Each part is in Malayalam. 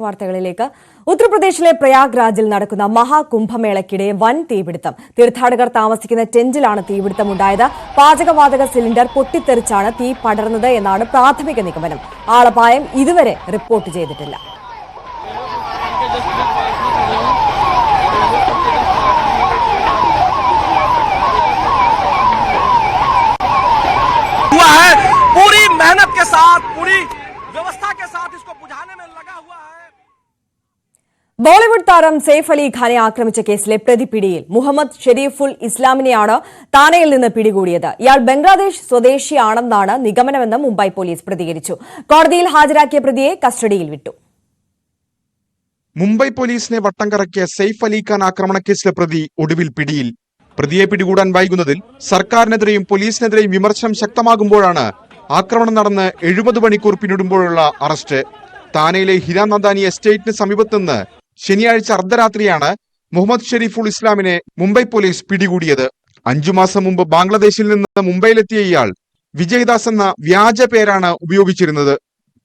വാർത്തകളിലേക്ക്. ഉത്തർപ്രദേശിലെ പ്രയാഗ്രാജിൽ നടക്കുന്ന മഹാകുംഭമേളയ്ക്കിടെ വൻ തീപിടുത്തം. തീർത്ഥാടകർ താമസിക്കുന്ന ടെന്റിലാണ് തീപിടുത്തമുണ്ടായത്. പാചകവാതക സിലിണ്ടർ പൊട്ടിത്തെറിച്ചാണ് തീ പടർന്നത് എന്നാണ് പ്രാഥമിക നിഗമനം. ആളപായം ഇതുവരെ റിപ്പോർട്ട് ചെയ്തിട്ടില്ല. पूरी मेहनत के साथ, पूरी व्यवस्था के साथ इसको बुझाने में लगा हुआ है. ബോളിവുഡ് താരം സെയ്ഫ് അലി ഖാനെ ആക്രമിച്ച കേസിലെ പ്രതി പിടിയിൽ. മുഹമ്മദ് ഷെരീഫുൽ ഇസ്ലാമിനെയാണ് താനെയിൽ നിന്ന് പിടികൂടിയത്. ഇയാൾ ബംഗ്ലാദേശ് സ്വദേശിയാണെന്നാണ് നിഗമനമെന്ന് മുംബൈ പോലീസ് പ്രതികരിച്ചു. കോടതിയിൽ ഹാജരാക്കിയ പ്രതിയെ കസ്റ്റഡിയിൽ വിട്ടു. മുംബൈ പോലീസിനെ വട്ടം കറക്കിയ സെയ്ഫ് അലി ഖാൻ ആക്രമണക്കേസിലെ പ്രതി ഒടുവിൽ പിടിയിൽ. പ്രതിയെ പിടികൂടാൻ വൈകുന്നതിൽ സർക്കാരിനെതിരെയും പോലീസിനെതിരെയും വിമർശനം ശക്തമാകുമ്പോഴാണ് ആക്രമണം നടന്ന് 70 മണിക്കൂർ പിന്നിടുമ്പോഴുള്ള അറസ്റ്റ്. താനെയിലെ ഹിരാനന്ദാനി എസ്റ്റേറ്റിന് സമീപത്ത് നിന്ന് ശനിയാഴ്ച അർദ്ധരാത്രിയാണ് മുഹമ്മദ് ഷെരീഫുൽ ഇസ്ലാമിനെ മുംബൈ പോലീസ് പിടികൂടിയത്. 5 മാസം മുമ്പ് ബംഗ്ലാദേശിൽ നിന്ന് മുംബൈയിലെത്തിയ ഇയാൾ വിജയ്ദാസ് എന്ന വ്യാജ പേരാണ് ഉപയോഗിച്ചിരുന്നത്.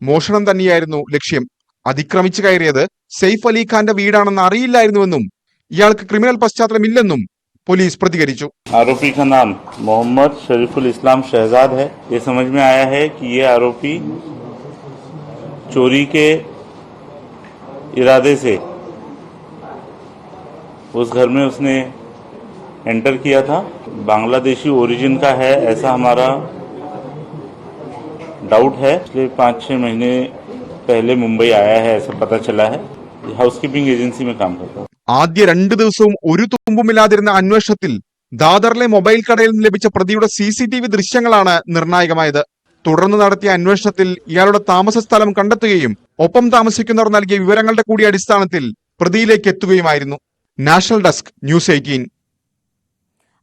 മോഷണം തന്നെയായിരുന്നു ലക്ഷ്യം. അതിക്രമിച്ചു കയറിയത് സെയ്ഫ് അലി ഖാന്റെ വീടാണെന്ന് അറിയില്ലായിരുന്നുവെന്നും ഇയാൾക്ക് ക്രിമിനൽ പശ്ചാത്തലമില്ലെന്നും पुलिस प्रतिകരിച്ചു. आरोपी का नाम मोहम्मद शरीफुल इस्लाम शहजाद है. ये समझ में आया है कि ये आरोपी चोरी के इरादे से उस घर में उसने एंटर किया था. बांग्लादेशी ओरिजिन का है ऐसा हमारा डाउट है. पिछले 5-6 महीने पहले मुंबई आया है ऐसा पता चला है. हाउसकीपिंग एजेंसी में काम करता है. ആദ്യ 2 ദിവസവും ഒരു തുമ്പുമില്ലാതിരുന്ന അന്വേഷണത്തിൽ ദാദറിലെ മൊബൈൽ കടയിൽ നിന്ന് ലഭിച്ച പ്രതിയുടെ CCTV ദൃശ്യങ്ങളാണ് നിർണായകമായത്. തുടർന്ന് നടത്തിയ അന്വേഷണത്തിൽ ഇയാളുടെ താമസ സ്ഥലം കണ്ടെത്തുകയും ഒപ്പം താമസിക്കുന്നവർ നൽകിയ വിവരങ്ങളുടെ കൂടി അടിസ്ഥാനത്തിൽ പ്രതിയിലേക്ക് എത്തുകയുമായിരുന്നു. National desk, news 18.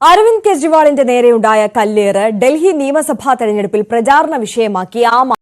അരവിന്ദ് കെജ്രിവാളിന്റെ നേരെയുണ്ടായ കല്ലേറ് ഡൽഹി നിയമസഭാ തെരഞ്ഞെടുപ്പിൽ പ്രചാരണ വിഷയമാക്കി ആം